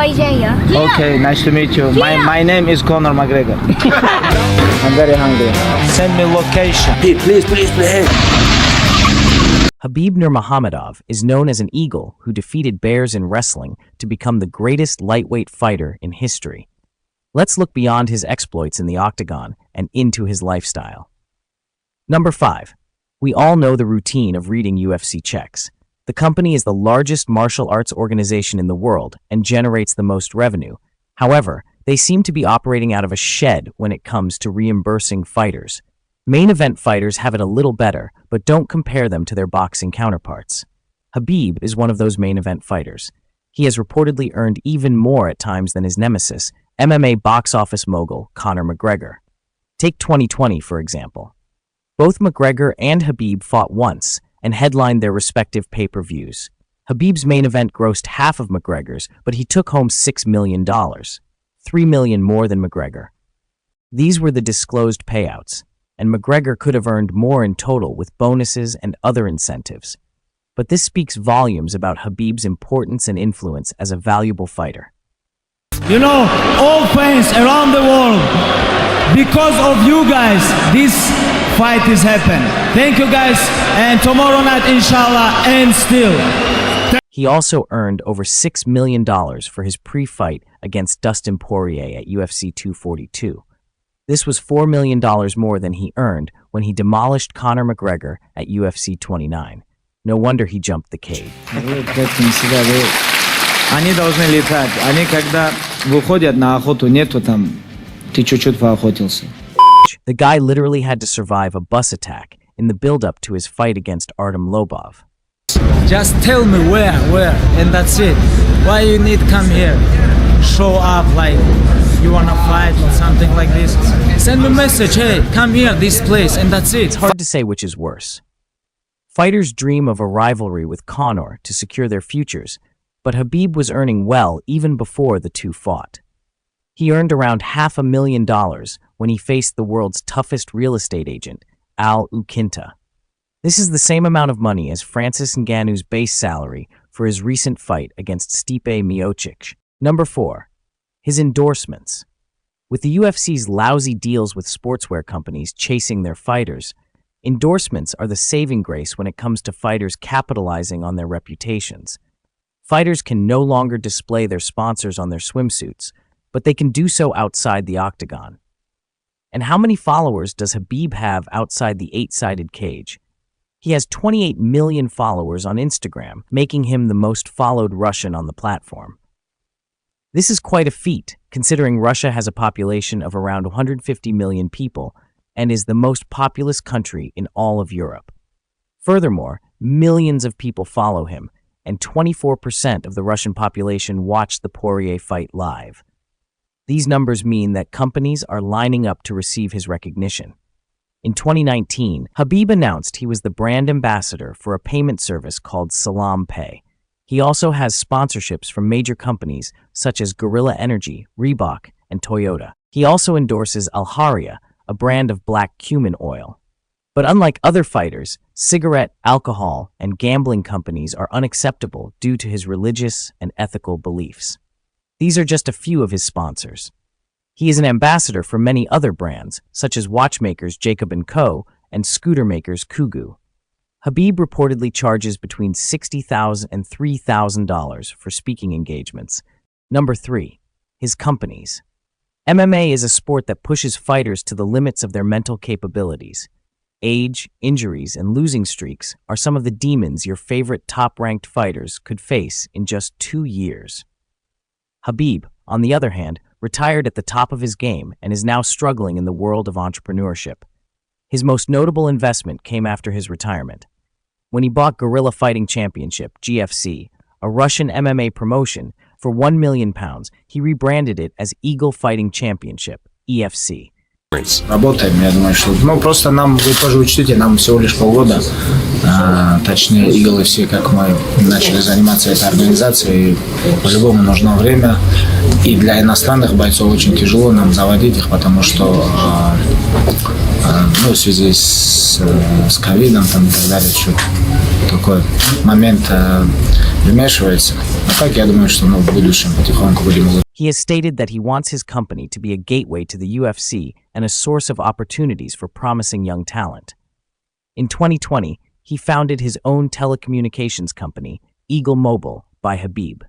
Isaiah. Okay, nice to meet you. My name is Conor McGregor. I'm very hungry. Send me location. Please. Khabib Nurmagomedov is known as an eagle who defeated bears in wrestling to become the greatest lightweight fighter in history. Let's look beyond his exploits in the octagon and into his lifestyle. Number 5. We all know the routine of reading UFC checks. The company is the largest martial arts organization in the world and generates the most revenue. However, they seem to be operating out of a shed when it comes to reimbursing fighters. Main event fighters have it a little better, but don't compare them to their boxing counterparts. Khabib is one of those main event fighters. He has reportedly earned even more at times than his nemesis, MMA box office mogul Conor McGregor. Take 2020, for example. Both McGregor and Khabib fought once and headlined their respective pay-per-views. Khabib's main event grossed half of McGregor's, but he took home $6 million, $3 million more than McGregor. These were the disclosed payouts, and McGregor could have earned more in total with bonuses and other incentives. But this speaks volumes about Khabib's importance and influence as a valuable fighter. You know, all fans around the world, because of you guys, this fight is happening. Thank you guys, and tomorrow night, inshallah, and still. He also earned over $6 million for his pre-fight against Dustin Poirier at UFC 242. This was $4 million more than he earned when he demolished Conor McGregor at UFC 29. No wonder he jumped the cage. Они должны летать. Они когда выходят на охоту, нету там, ты чуть-чуть поохотился. The guy literally had to survive a bus attack in the build-up to his fight against Artem Lobov. Just tell me where, and that's it. Why you need come here? Show up like you wanna fight or something like this. Send me a message, hey, come here, this place, and that's it. It's hard to say which is worse. Fighters dream of a rivalry with Conor to secure their futures, but Khabib was earning well even before the two fought. He earned around $500,000 when he faced the world's toughest real estate agent, Al Ukinta. This is the same amount of money as Francis Ngannou's base salary for his recent fight against Stipe Miocic. Number 4. His endorsements. With the UFC's lousy deals with sportswear companies chasing their fighters, endorsements are the saving grace when it comes to fighters capitalizing on their reputations. Fighters can no longer display their sponsors on their swimsuits, but they can do so outside the octagon. And how many followers does Khabib have outside the 8-sided cage? He has 28 million followers on Instagram, making him the most followed Russian on the platform. This is quite a feat, considering Russia has a population of around 150 million people and is the most populous country in all of Europe. Furthermore, millions of people follow him, and 24% of the Russian population watched the Poirier fight live. These numbers mean that companies are lining up to receive his recognition. In 2019, Khabib announced he was the brand ambassador for a payment service called Salam Pay. He also has sponsorships from major companies such as Gorilla Energy, Reebok, and Toyota. He also endorses Alharia, a brand of black cumin oil. But unlike other fighters, cigarette, alcohol, and gambling companies are unacceptable due to his religious and ethical beliefs. These are just a few of his sponsors. He is an ambassador for many other brands, such as watchmakers Jacob & Co. and scooter makers Kugu. Khabib reportedly charges between $60,000 and $3,000 for speaking engagements. Number 3. His companies. MMA is a sport that pushes fighters to the limits of their mental capabilities. Age, injuries, and losing streaks are some of the demons your favorite top-ranked fighters could face in just 2 years. Khabib, on the other hand, retired at the top of his game and is now struggling in the world of entrepreneurship. His most notable investment came after his retirement. When he bought Guerrilla Fighting Championship, GFC, a Russian MMA promotion, for £1 million, he rebranded it as Eagle Fighting Championship, EFC. Работаем, я думаю, что... Ну, просто нам, вы тоже учтите, нам всего лишь полгода, точнее, иглы все, как мы начали заниматься этой организацией, по-любому нужно время, и для иностранных бойцов очень тяжело нам заводить их, потому что, ну, в связи с ковидом, там, и так далее, что такой момент вмешивается. А так я думаю, что в будущем потихоньку будем улучшать. He has stated that he wants his company to be a gateway to the UFC and a source of opportunities for promising young talent. In 2020, he founded his own telecommunications company, Eagle Mobile, by Khabib.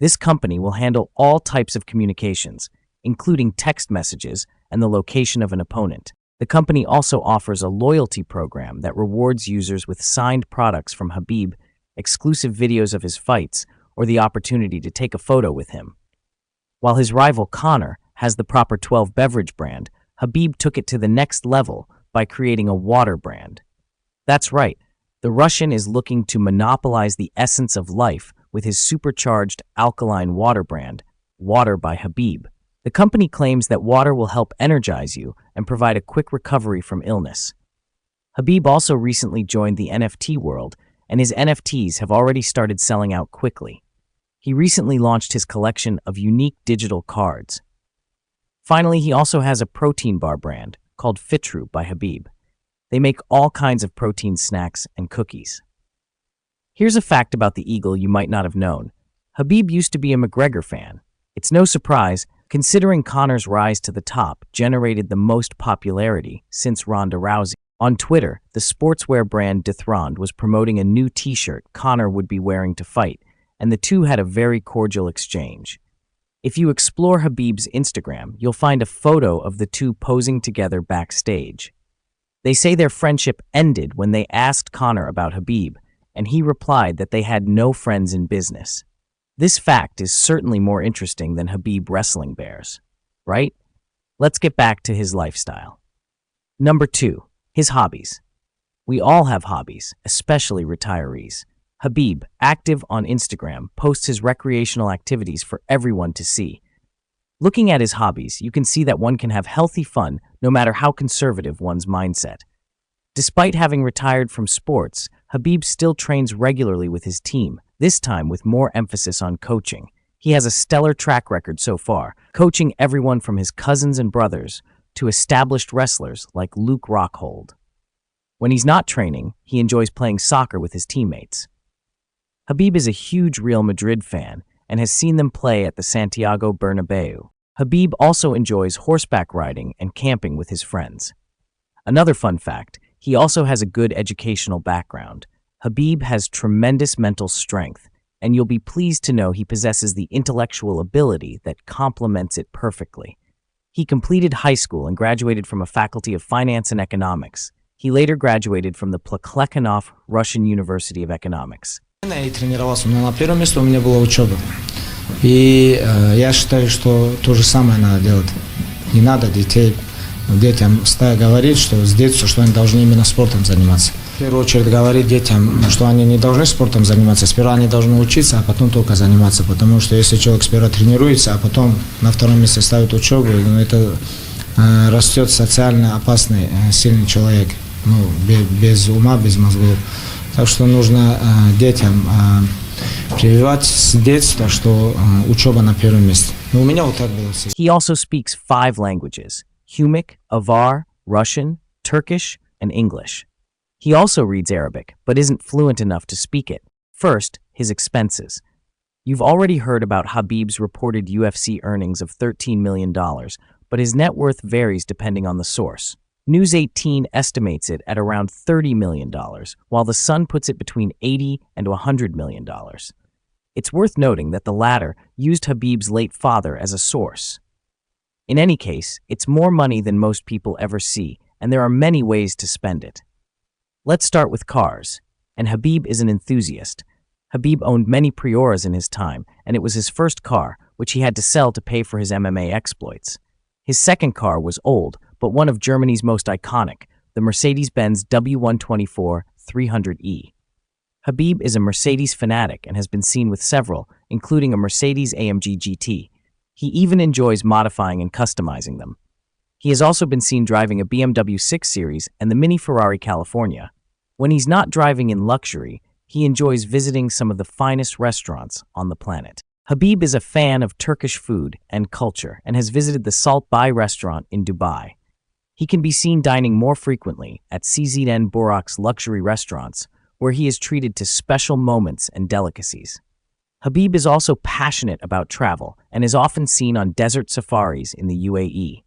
This company will handle all types of communications, including text messages and the location of an opponent. The company also offers a loyalty program that rewards users with signed products from Khabib, exclusive videos of his fights, or the opportunity to take a photo with him. While his rival Conor has the Proper 12 beverage brand, Khabib took it to the next level by creating a water brand. That's right, the Russian is looking to monopolize the essence of life with his supercharged alkaline water brand, Water by Khabib. The company claims that water will help energize you and provide a quick recovery from illness. Khabib also recently joined the NFT world, and his NFTs have already started selling out quickly. He recently launched his collection of unique digital cards. Finally, he also has a protein bar brand called Fitru by Khabib. They make all kinds of protein snacks and cookies. Here's a fact about the Eagle you might not have known. Khabib used to be a McGregor fan. It's no surprise, considering Conor's rise to the top generated the most popularity since Ronda Rousey. On Twitter, the sportswear brand Dethroned was promoting a new t-shirt Conor would be wearing to fight, and the two had a very cordial exchange. If you explore Khabib's Instagram, you'll find a photo of the two posing together backstage. They say their friendship ended when they asked Conor about Khabib, and he replied that they had no friends in business. This fact is certainly more interesting than Khabib wrestling bears, right? Let's get back to his lifestyle. Number 2, his hobbies. We all have hobbies, especially retirees. Khabib, active on Instagram, posts his recreational activities for everyone to see. Looking at his hobbies, you can see that one can have healthy fun no matter how conservative one's mindset. Despite having retired from sports, Khabib still trains regularly with his team, this time with more emphasis on coaching. He has a stellar track record so far, coaching everyone from his cousins and brothers to established wrestlers like Luke Rockhold. When he's not training, he enjoys playing soccer with his teammates. Khabib is a huge Real Madrid fan and has seen them play at the Santiago Bernabeu. Khabib also enjoys horseback riding and camping with his friends. Another fun fact, he also has a good educational background. Khabib has tremendous mental strength, and you'll be pleased to know he possesses the intellectual ability that complements it perfectly. He completed high school and graduated from a faculty of finance and economics. He later graduated from the Plekhanov Russian University of Economics. Я и тренировался, но на первом месте у меня была учеба. И я считаю, что то же самое надо делать. Не надо детям говорить, что с детства, что они должны именно спортом заниматься. В первую очередь говорить детям, что они не должны спортом заниматься. Сперва они должны учиться, а потом только заниматься. Потому что если человек сперва тренируется, а потом на втором месте ставит учебу, это растет социально опасный, сильный человек. Без ума, без мозгов. Так что нужно детям прививать с детства, что учеба на первом месте. У меня вот так было всегда. He also speaks 5 languages: Humic, Avar, Russian, Turkish, and English. He also reads Arabic, but isn't fluent enough to speak it. First, his expenses. You've already heard about Khabib's reported UFC earnings of $13 million, but his net worth varies depending on the source. News 18 estimates it at around $30 million, while The Sun puts it between $80 and $100 million. It's worth noting that the latter used Khabib's late father as a source. In any case, it's more money than most people ever see, and there are many ways to spend it. Let's start with cars, and Khabib is an enthusiast. Khabib owned many Prioras in his time, and it was his first car, which he had to sell to pay for his MMA exploits. His second car was old, but one of Germany's most iconic, the Mercedes-Benz W124 300E. Khabib is a Mercedes fanatic and has been seen with several, including a Mercedes AMG GT. He even enjoys modifying and customizing them. He has also been seen driving a BMW 6 Series and the Mini Ferrari California. When he's not driving in luxury, he enjoys visiting some of the finest restaurants on the planet. Khabib is a fan of Turkish food and culture and has visited the Salt Bay restaurant in Dubai. He can be seen dining more frequently at CZN Borak's luxury restaurants, where he is treated to special moments and delicacies. Khabib is also passionate about travel and is often seen on desert safaris in the UAE.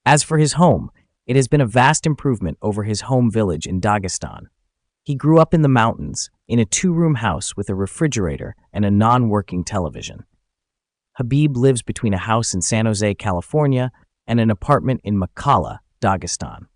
As for his home, it has been a vast improvement over his home village in Dagestan. He grew up in the mountains, in a two-room house with a refrigerator and a non-working television. Khabib lives between a house in San Jose, California, and an apartment in Makalla, Dagestan.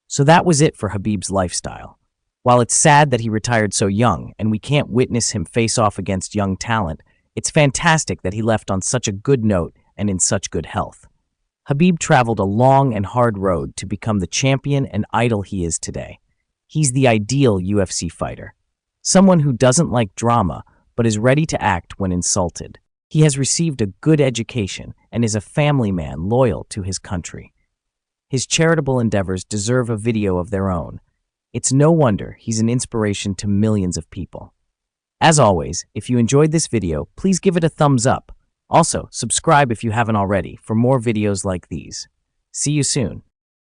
So that was it for Khabib's lifestyle. While it's sad that he retired so young and we can't witness him face off against young talent, it's fantastic that he left on such a good note and in such good health. Khabib traveled a long and hard road to become the champion and idol he is today. He's the ideal UFC fighter, someone who doesn't like drama but is ready to act when insulted. He has received a good education and is a family man loyal to his country. His charitable endeavors deserve a video of their own. It's no wonder he's an inspiration to millions of people. As always, if you enjoyed this video, please give it a thumbs up. Also, subscribe if you haven't already for more videos like these. See you soon.